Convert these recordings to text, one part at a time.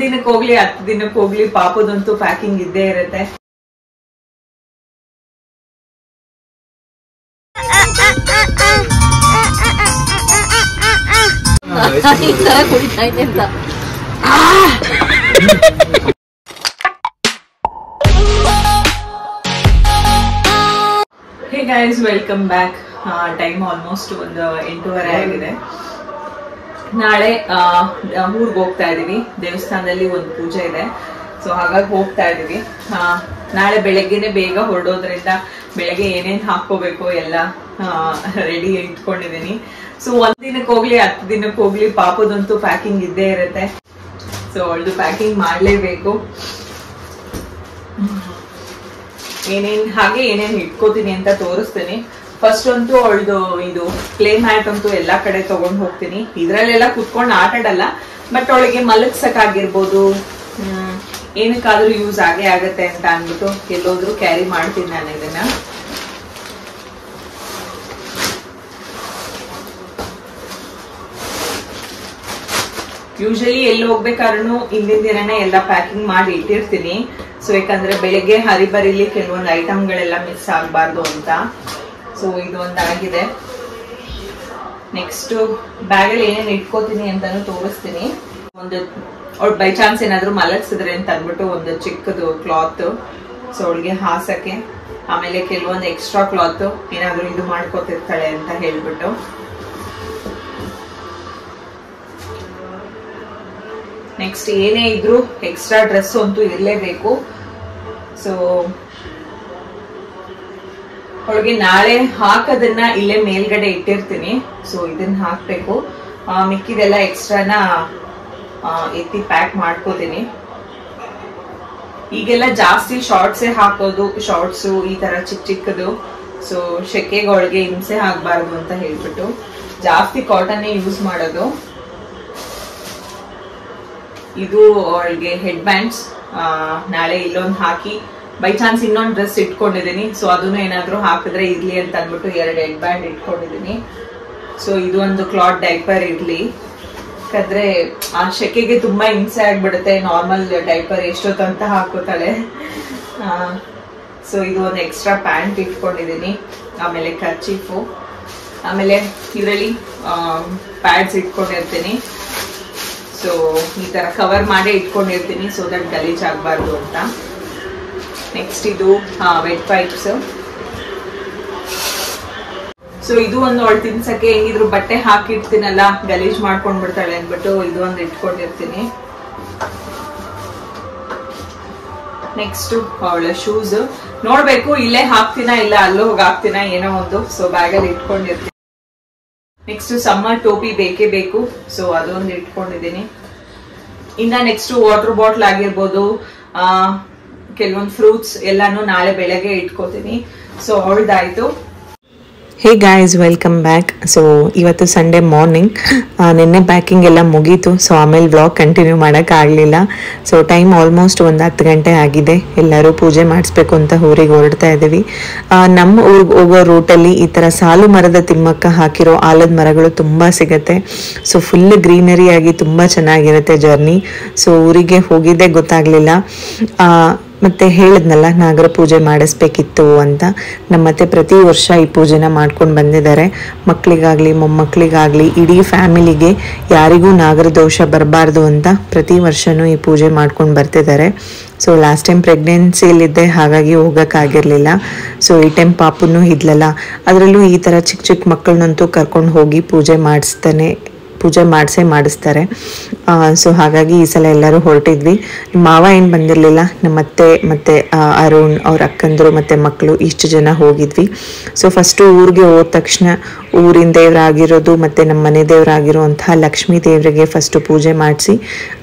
ದಿನಕ್ಕೆ ಹೋಗ್ಲಿ 10 ದಿನಕ್ಕೆ ಹೋಗ್ಲಿ ಪಾಪದಂತೂ ಪ್ಯಾಕಿಂಗ್ ಇದ್ದೇ ಇರುತ್ತೆ. Hey guys, welcome back. Time almost ಒಂದು 8:30 ಆಗಿದೆ. ನಾಳೆ ಊರಿಗೆ ಹೋಗ್ತಾ ಇದೀವಿ. ದೇವಸ್ಥಾನದಲ್ಲಿ ಒಂದು ಪೂಜೆ ಇದೆ, ಸೊ ಹಾಗಾಗಿ ಹೋಗ್ತಾ ಇದೀವಿ. ನಾಳೆ ಬೆಳಗ್ಗೆನೆ ಬೇಗ ಹೊರಡೋದ್ರಿಂದ ಬೆಳಗ್ಗೆ ಏನೇನ್ ಹಾಕೋಬೇಕು ಎಲ್ಲ ರೆಡಿ ಇಟ್ಕೊಂಡಿದೀನಿ. ಸೊ 1 ದಿನಕ್ಕೆ ಹೋಗ್ಲಿ 10 ದಿನಕ್ಕೆ ಹೋಗ್ಲಿ ಪಾಪದಂತೂ ಪ್ಯಾಕಿಂಗ್ ಇದ್ದೇ ಇರುತ್ತೆ. ಸೊ ಅವಳದು ಪ್ಯಾಕಿಂಗ್ ಮಾಡ್ಲೇಬೇಕು. ಏನೇನ್ ಇಟ್ಕೋತೀನಿ ಅಂತ ತೋರಿಸ್ತೀನಿ. ಫಸ್ಟ್ ಅಂತೂ ಅವಳದು ಇದು ಪ್ಲೇ ಮ್ಯಾಟ್ ಅಂತೂ ಎಲ್ಲಾ ಕಡೆ ತಗೊಂಡ್ ಹೋಗ್ತೀನಿ. ಇದ್ರಲ್ಲೆಲ್ಲ ಕುತ್ಕೊಂಡು ಆಟ ಆಡಲ್ಲ, ಬಟ್ ಅವಳಿಗೆ ಮಲಗ್ಸಕ್ಕಾಗಿರ್ಬೋದು, ಏನಕ್ಕಾದ್ರೂ ಯೂಸ್ ಆಗೇ ಆಗತ್ತೆ ಅಂತ ಅಂದ್ಬಿಟ್ಟು ಎಲ್ಲೋದ್ರೂ ಕ್ಯಾರಿ ಮಾಡ್ತೀನಿ ನಾನು ಇದನ್ನ. ಯೂಶಲಿ ಎಲ್ಲಿ ಹೋಗ್ಬೇಕಾದ್ರೂ ಹಿಂದಿನ ದಿನನೇ ಎಲ್ಲ ಪ್ಯಾಕಿಂಗ್ ಮಾಡಿ ಇಟ್ಟಿರ್ತೀನಿ. ಸೊ ಯಾಕಂದ್ರೆ ಬೆಳಿಗ್ಗೆ ಹರಿಬರಿಲಿ ಕೆಲವೊಂದು ಐಟಮ್ಗಳೆಲ್ಲ ಮಿಸ್ ಆಗ್ಬಾರ್ದು ಅಂತ. ಸೊ ಇದು ಒಂದಾಗಿದೆ. ನೆಕ್ಸ್ಟ್ ಬ್ಯಾಗಲ್ಲಿ ಏನೇನು ಇಟ್ಕೋತೀನಿ ಅಂತಾನು ತೋರಿಸ್ತೀನಿ. ಒಂದು ಅವಳು ಬೈ ಚಾನ್ಸ್ ಏನಾದ್ರು ಮಲಗಿಸಿದ್ರೆ ಅಂತ ಅಂದ್ಬಿಟ್ಟು ಒಂದು ಚಿಕ್ಕದು ಕ್ಲಾತ್, ಸೊ ಅವಳಿಗೆ ಹಾಸಕ್ಕೆ. ಆಮೇಲೆ ಕೆಲವೊಂದು ಎಕ್ಸ್ಟ್ರಾ ಕ್ಲಾತ್ ಏನಾದ್ರು ಇದು ಮಾಡ್ಕೋತಿರ್ತಾಳೆ ಅಂತ ಹೇಳ್ಬಿಟ್ಟು. ನೆಕ್ಸ್ಟ್ ಏನೇ ಇದ್ರು ಎಕ್ಸ್ಟ್ರಾ ಡ್ರೆಸ್ ಅಂತೂ ಇರಲೇಬೇಕು. ಸೊ ಅವಳಿಗೆ ನಾಳೆ ಹಾಕೋದನ್ನ ಇಲ್ಲೇ ಮೇಲ್ಗಡೆ ಇಟ್ಟಿರ್ತೀನಿ. ಸೊ ಇದನ್ನ ಹಾಕ್ಬೇಕು. ಮಿಕ್ಕಿದೆಲ್ಲ ಎಕ್ಸ್ಟ್ರಾನ ಎತ್ತಿ ಪ್ಯಾಕ್ ಮಾಡ್ಕೋತೀನಿ. ಈಗೆಲ್ಲ ಜಾಸ್ತಿ ಶಾರ್ಟ್ಸೇ ಹಾಕೋದು, ಶಾರ್ಟ್ಸು ಈ ತರ ಚಿಕ್ಕದು. ಸೊ ಶೆಕೆಗೆ ಅವಳಿಗೆ ಹಿಂಸೆ ಆಗ್ಬಾರ್ದು ಅಂತ ಹೇಳ್ಬಿಟ್ಟು ಜಾಸ್ತಿ ಕಾಟನ್ನೇ ಯೂಸ್ ಮಾಡೋದು. ಇದು ಅವಳಿಗೆ ಹೆಡ್ ಬ್ಯಾಂಡ್ಸ್. ನಾಳೆ ಇಲ್ಲೊಂದು ಹಾಕಿ ಬೈ ಚಾನ್ಸ್ ಇನ್ನೊಂದು ಡ್ರೆಸ್ ಇಟ್ಕೊಂಡಿದೀನಿ. ಸೊ ಅದನ್ನು ಏನಾದ್ರು ಹಾಕಿದ್ರೆ ಇರ್ಲಿ ಅಂತ ಅಂದ್ಬಿಟ್ಟು 2 ಹೆಡ್ ಬ್ಯಾಂಡ್ ಇಟ್ಕೊಂಡಿದೀನಿ. ಸೊ ಇದು ಒಂದು ಕ್ಲಾತ್ ಡೈಪರ್ ಇರ್ಲಿ, ಯಾಕಂದ್ರೆ ಆ ಶೆಕೆಗೆ ತುಂಬಾ ಹಿಂಸೆ ಆಗ್ಬಿಡುತ್ತೆ. ನಾರ್ಮಲ್ ಡೈಪರ್ ಎಷ್ಟೊತ್ತಂತ ಹಾಕೋತಾಳೆ. ಸೊ ಇದು ಒಂದು ಎಕ್ಸ್ಟ್ರಾ ಪ್ಯಾಂಟ್ ಇಟ್ಕೊಂಡಿದೀನಿ. ಆಮೇಲೆ ಕರ್ಚೀಫು, ಆಮೇಲೆ ಇದರಲ್ಲಿ ಪ್ಯಾಡ್ಸ್ ಇಟ್ಕೊಂಡಿರ್ತೀನಿ. ಸೊ ಈ ತರ ಕವರ್ ಮಾಡೇ ಇಟ್ಕೊಂಡಿರ್ತೀನಿ, ಸೊ ದಟ್ ಗಲೀಜ್ ಆಗ್ಬಾರ್ದು ಅಂತ. ನೆಕ್ಸ್ಟ್ ಇದು ವೆಟ್ ಪೈಪ್ಸ್. ಸೊ ಇದು ಒಂದು ಅವಳು ತಿನ್ಸಕ್ಕೆ ಹೆಂಗಿದ್ರು ಬಟ್ಟೆ ಹಾಕಿರ್ತೀನಲ್ಲ, ಗಲೀಜ್ ಮಾಡ್ಕೊಂಡ್ ಬಿಡ್ತಾಳೆ ಅಂದ್ಬಿಟ್ಟು ಇದು ಒಂದು ಇಟ್ಕೊಂಡಿರ್ತೀನಿ. ನೆಕ್ಸ್ಟ್ ಅವಳ ಶೂಸ್ ನೋಡ್ಬೇಕು, ಇಲ್ಲೇ ಹಾಕ್ತೀನಾ ಇಲ್ಲ ಅಲ್ಲೂ ಹೋಗಿ ಹಾಕ್ತೀನಾ ಏನೋ ಒಂದು. ಸೊ ಬ್ಯಾಗಲ್ಲಿ ಇಟ್ಕೊಂಡಿರ್ತೀನಿ. ನೆಕ್ಸ್ಟ್ ಸಮ್ಮರ್ ಟೋಪಿ ಬೇಕೇ ಬೇಕು. ಸೊ ಅದೊಂದು ಇಟ್ಕೊಂಡಿದ್ದೀನಿ. ಇನ್ನ ನೆಕ್ಸ್ಟ್ ವಾಟರ್ ಬಾಟ್ಲ್ ಆಗಿರ್ಬೋದು, ಕೆಲವೊಂದು ಫ್ರೂಟ್ಸ್ ಎಲ್ಲಾನು ನಾಳೆ ಬೆಳಗ್ಗೆ ಇಟ್ಕೋತೀನಿ. ಸೊ ಅವಳ್ದಾಯ್ತು. Hey guys, welcome back. So ಇವತ್ತು ಸಂಡೇ ಮಾರ್ನಿಂಗ್. ನಿನ್ನೆ ಪ್ಯಾಕಿಂಗ್ ಎಲ್ಲ ಮುಗೀತು. ಸೊ ಆಮೇಲೆ ವ್ಲಾಗ್ ಕಂಟಿನ್ಯೂ ಮಾಡೋಕ್ಕಾಗಲಿಲ್ಲ. ಸೊ ಟೈಮ್ ಆಲ್ಮೋಸ್ಟ್ ಒಂದು 10 ಗಂಟೆ ಆಗಿದೆ. ಎಲ್ಲರೂ ಪೂಜೆ ಮಾಡಿಸ್ಬೇಕು ಅಂತ ಊರಿಗೆ ಹೊರಡ್ತಾ ಇದ್ದೀವಿ. ನಮ್ಮ ಊರಿಗೆ ಹೋಗೋ ರೂಟಲ್ಲಿ ಈ ಥರ ಸಾಲು ಮರದ ತಿಮ್ಮಕ್ಕ ಹಾಕಿರೋ ಆಲದ ಮರಗಳು ತುಂಬ ಸಿಗುತ್ತೆ. ಸೊ ಫುಲ್ ಗ್ರೀನರಿ ಆಗಿ ತುಂಬ ಚೆನ್ನಾಗಿರುತ್ತೆ ಜರ್ನಿ. ಸೊ ಊರಿಗೆ ಹೋಗಿದ್ದೇ ಗೊತ್ತಾಗಲಿಲ್ಲ. ಮತ್ತು ಹೇಳಿದ್ನಲ್ಲ, ನಾಗರ ಪೂಜೆ ಮಾಡಿಸ್ಬೇಕಿತ್ತು ಅಂತ. ನಮ್ಮತ್ತೆ ಪ್ರತಿ ವರ್ಷ ಈ ಪೂಜೆನ ಮಾಡ್ಕೊಂಡು ಬಂದಿದ್ದಾರೆ. ಮಕ್ಕಳಿಗಾಗಲಿ ಮೊಮ್ಮಕ್ಕಳಿಗಾಗಲಿ ಇಡೀ ಫ್ಯಾಮಿಲಿಗೆ ಯಾರಿಗೂ ನಾಗರ ದೋಷ ಬರಬಾರ್ದು ಅಂತ ಪ್ರತಿ ವರ್ಷವೂ ಈ ಪೂಜೆ ಮಾಡ್ಕೊಂಡು ಬರ್ತಿದ್ದಾರೆ. ಸೊ ಲಾಸ್ಟ್ ಟೈಮ್ ಪ್ರೆಗ್ನೆನ್ಸಿಯಲ್ಲಿದ್ದೆ, ಹಾಗಾಗಿ ಹೋಗೋಕ್ಕಾಗಿರಲಿಲ್ಲ. ಸೊ ಈ ಟೈಮ್ ಪಾಪುನೂ ಇದ್ಲಲ್ಲ, ಅದರಲ್ಲೂ ಈ ಥರ ಚಿಕ್ಕ ಚಿಕ್ಕ ಮಕ್ಕಳನ್ನಂತೂ ಕರ್ಕೊಂಡು ಹೋಗಿ ಪೂಜೆ ಮಾಡಿಸ್ತಾರೆ. ಸೊ ಹಾಗಾಗಿ ಈ ಸಲ ಎಲ್ಲರೂ ಹೊರಟಿದ್ವಿ. ಮಾವ ಏನು ಬಂದಿರಲಿಲ್ಲ, ನಮ್ಮತ್ತೆ ಮತ್ತು ಅರುಣ್ ಅವ್ರ ಅಕ್ಕಂದರು ಮತ್ತು ಮಕ್ಕಳು ಇಷ್ಟು ಜನ ಹೋಗಿದ್ವಿ. ಸೊ ಫಸ್ಟು ಊರಿಗೆ ಹೋದ ತಕ್ಷಣ ಊರಿನ ದೇವರಾಗಿರೋದು ಮತ್ತು ನಮ್ಮ ಮನೆ ದೇವರಾಗಿರುವಂತಹ ಲಕ್ಷ್ಮೀ ದೇವರಿಗೆ ಫಸ್ಟು ಪೂಜೆ ಮಾಡಿಸಿ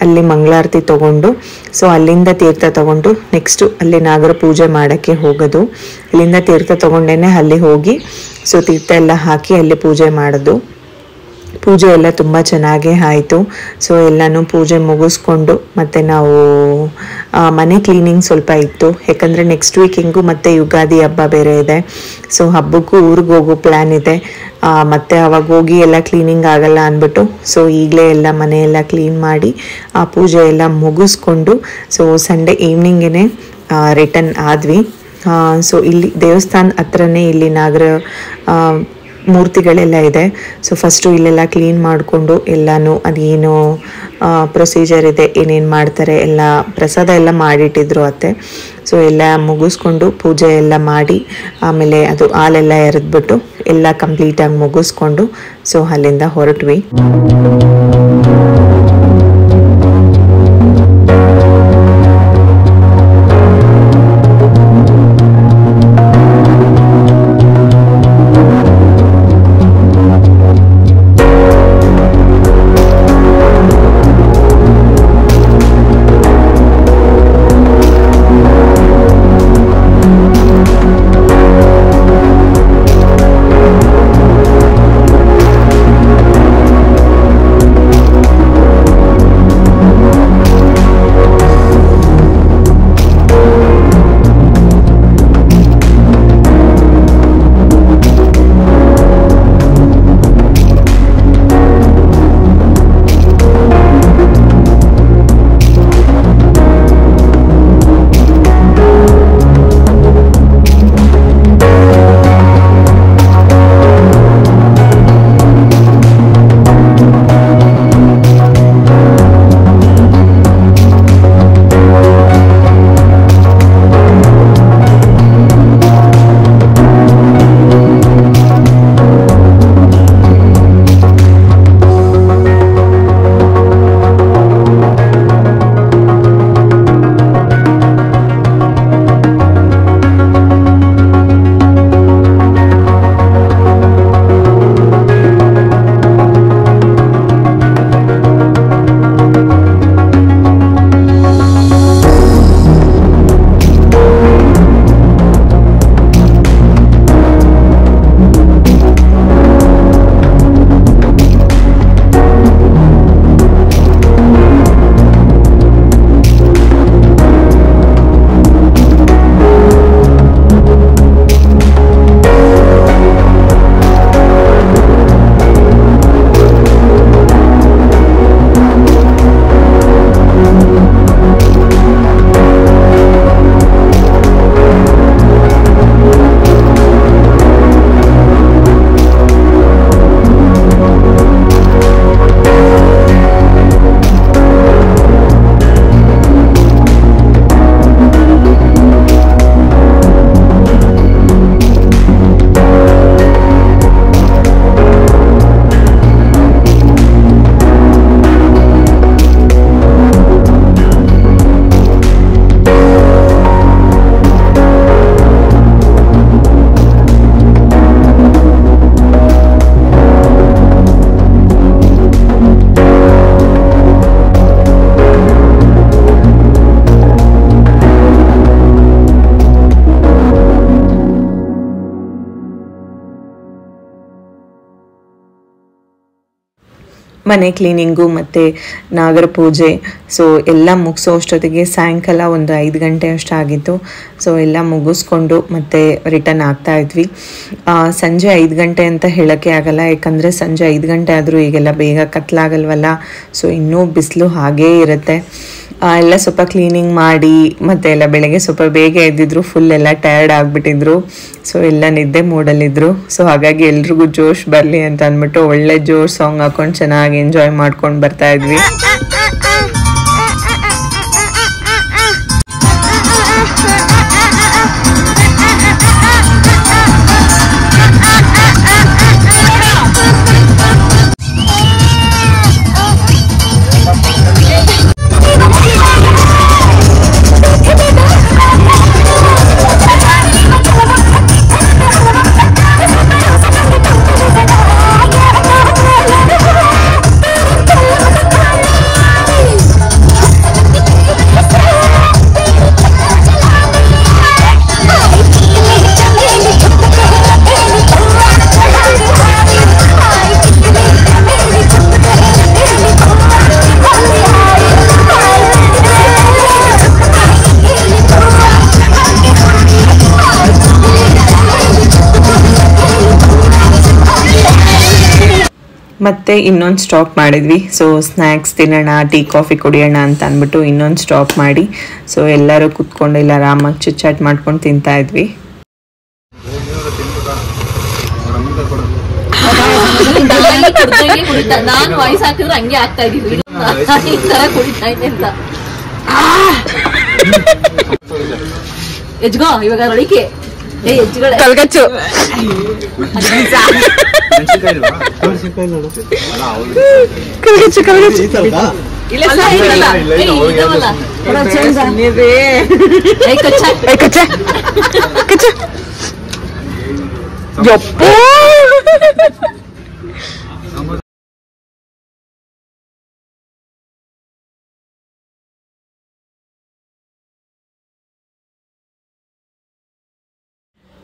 ಅಲ್ಲಿ ಮಂಗಳಾರತಿ ತೊಗೊಂಡು, ಸೊ ಅಲ್ಲಿಂದ ತೀರ್ಥ ತೊಗೊಂಡು ನೆಕ್ಸ್ಟು ಅಲ್ಲಿ ನಾಗರ ಪೂಜೆ ಮಾಡೋಕ್ಕೆ ಹೋಗೋದು. ಇಲ್ಲಿಂದ ತೀರ್ಥ ತೊಗೊಂಡೇನೆ ಅಲ್ಲಿ ಹೋಗಿ ಸೊ ತೀರ್ಥ ಎಲ್ಲ ಹಾಕಿ ಅಲ್ಲಿ ಪೂಜೆ ಮಾಡೋದು. ಪೂಜೆ ಎಲ್ಲ ತುಂಬ ಚೆನ್ನಾಗೇ ಆಯಿತು. ಸೊ ಎಲ್ಲನೂ ಪೂಜೆ ಮುಗಿಸ್ಕೊಂಡು ಮತ್ತು ನಾವು ಮನೆ ಕ್ಲೀನಿಂಗ್ ಸ್ವಲ್ಪ ಇತ್ತು, ಯಾಕಂದರೆ ನೆಕ್ಸ್ಟ್ ವೀಕ್ ಹೆಂಗೂ ಮತ್ತೆ ಯುಗಾದಿ ಹಬ್ಬ ಬೇರೆ ಇದೆ. ಸೊ ಹಬ್ಬಕ್ಕೂ ಊರಿಗೆ ಹೋಗೋ ಪ್ಲ್ಯಾನ್ ಇದೆ. ಮತ್ತು ಅವಾಗ ಹೋಗಿ ಎಲ್ಲ ಕ್ಲೀನಿಂಗ್ ಆಗಲ್ಲ ಅಂದ್ಬಿಟ್ಟು ಸೊ ಈಗಲೇ ಎಲ್ಲ ಮನೆಯೆಲ್ಲ ಕ್ಲೀನ್ ಮಾಡಿ ಆ ಪೂಜೆ ಎಲ್ಲ ಮುಗಿಸ್ಕೊಂಡು ಸೊ ಸಂಡೇ ಈವ್ನಿಂಗೇ ರಿಟರ್ನ್ ಆದ್ವಿ. ಸೊ ಇಲ್ಲಿ ದೇವಸ್ಥಾನ ಹತ್ರನೇ ಇಲ್ಲಿ ನಾಗರ ಮೂರ್ತಿಗಳೆಲ್ಲ ಇದೆ. ಸೊ ಫಸ್ಟು ಇಲ್ಲೆಲ್ಲ ಕ್ಲೀನ್ ಮಾಡಿಕೊಂಡು ಎಲ್ಲನೂ ಅದೇನು ಪ್ರೊಸೀಜರ್ ಇದೆ, ಏನೇನು ಮಾಡ್ತಾರೆ ಎಲ್ಲ ಪ್ರಸಾದ ಎಲ್ಲ ಮಾಡಿಟ್ಟಿದ್ರು ಅತ್ತೆ. ಸೊ ಎಲ್ಲ ಮುಗಿಸ್ಕೊಂಡು ಪೂಜೆ ಎಲ್ಲ ಮಾಡಿ ಆಮೇಲೆ ಅದು ಹಾಲೆಲ್ಲ ಎರೆದ್ಬಿಟ್ಟು ಎಲ್ಲ ಕಂಪ್ಲೀಟಾಗಿ ಮುಗಿಸ್ಕೊಂಡು ಸೊ ಅಲ್ಲಿಂದ ಹೊರಟ್ವಿ. ಮನೆ ಕ್ಲೀನಿಂಗು ಮತ್ತು ನಾಗರ ಪೂಜೆ ಸೊ ಎಲ್ಲ ಮುಗಿಸೋ ಅಷ್ಟೊತ್ತಿಗೆ ಸಾಯಂಕಾಲ ಒಂದು 5 ಗಂಟೆ ಅಷ್ಟಾಗಿತ್ತು. ಸೊ ಎಲ್ಲ ಮುಗಿಸ್ಕೊಂಡು ಮತ್ತೆ ರಿಟರ್ನ್ ಆಗ್ತಾ ಇದ್ವಿ. ಸಂಜೆ 5 ಗಂಟೆ ಅಂತ ಹೇಳೋಕ್ಕೆ ಆಗಲ್ಲ, ಯಾಕಂದರೆ ಸಂಜೆ 5 ಗಂಟೆ ಆದರೂ ಈಗೆಲ್ಲ ಬೇಗ ಕತ್ಲಾಗಲ್ವಲ್ಲ. ಸೊ ಇನ್ನೂ ಬಿಸಿಲು ಹಾಗೇ ಇರುತ್ತೆ. ಎಲ್ಲ ಸ್ವಲ್ಪ ಕ್ಲೀನಿಂಗ್ ಮಾಡಿ ಮತ್ತೆ ಎಲ್ಲ ಬೆಳಗ್ಗೆ ಸ್ವಲ್ಪ ಬೇಗ ಎದ್ದಿದ್ರು, ಫುಲ್ ಎಲ್ಲ ಟಯರ್ಡ್ ಆಗಿಬಿಟ್ಟಿದ್ರು. ಸೊ ಎಲ್ಲ ನಿದ್ದೆ ಮೂಡಲ್ಲಿದ್ದರು. ಸೊ ಹಾಗಾಗಿ ಎಲ್ರಿಗೂ ಜೋಶ್ ಬರಲಿ ಅಂತ ಅಂದ್ಬಿಟ್ಟು ಒಳ್ಳೆ ಜೋಶ್ ಸಾಂಗ್ ಹಾಕೊಂಡು ಚೆನ್ನಾಗಿ ಎಂಜಾಯ್ ಮಾಡ್ಕೊಂಡು ಬರ್ತಾ ಇದ್ವಿ. ಮತ್ತೆ ಇನ್ನೊಂದು ಸ್ಟಾಪ್ ಮಾಡಿದ್ವಿ. ಸೊ ಸ್ನ್ಯಾಕ್ಸ್ ತಿನ್ನೋಣ, ಟೀ ಕಾಫಿ ಕುಡಿಯೋಣ ಅಂತ ಅಂದ್ಬಿಟ್ಟು ಇನ್ನೊಂದು ಸ್ಟಾಪ್ ಮಾಡಿ ಸೊ ಎಲ್ಲರೂ ಕುತ್ಕೊಂಡು ಇಲ್ಲ ಆರಾಮಾಗಿ ಚಿಟ್ಚಾಟ್ ಮಾಡ್ಕೊಂಡು ತಿಂತಾ ಇದ್ವಿ. ನಾನು ವಾಯ್ಸ್ ಹಾಕಿದ್ರೆ ಹಂಗೆ ಆಗ್ತಾ ಇದ್ದೀವಿ ಈ ತರ ಕುಡಿತಾ ಇದೆ ಅಂತ. ಎಜ್ಗೋ ಇವಾಗ ರಳಿಕೆ ಕಲ್ಗಚ್ಚು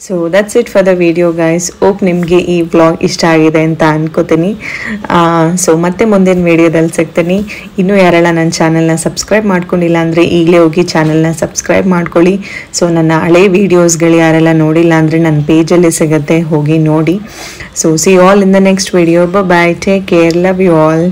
so that's it for the video guys. Hope ನಿಮಗೆ ಈ ವ್ಲಾಗ್ ಇಷ್ಟ ಆಗಿದೆ ಅಂತ ಅನ್ಕೋತೀನಿ. ಸೊ ಮತ್ತೆ ಮುಂದಿನ ವಿಡಿಯೋದಲ್ಲಿ ಸಿಗ್ತೀನಿ. ಇನ್ನೂ ಯಾರೆಲ್ಲ ನನ್ನ ಚಾನಲ್ನ ಸಬ್ಸ್ಕ್ರೈಬ್ ಮಾಡ್ಕೊಂಡಿಲ್ಲ ಅಂದರೆ ಈಗಲೇ ಹೋಗಿ ಚಾನಲ್ನ ಸಬ್ಸ್ಕ್ರೈಬ್ ಮಾಡ್ಕೊಳ್ಳಿ. ಸೊ ನನ್ನ ಹಳೆ ವೀಡಿಯೋಸ್ಗಳು ಯಾರೆಲ್ಲ ನೋಡಿಲ್ಲ ಅಂದರೆ ನನ್ನ ಪೇಜಲ್ಲಿ ಸಿಗುತ್ತೆ, ಹೋಗಿ ನೋಡಿ. So see all in the next video. Bye, take care, love you all.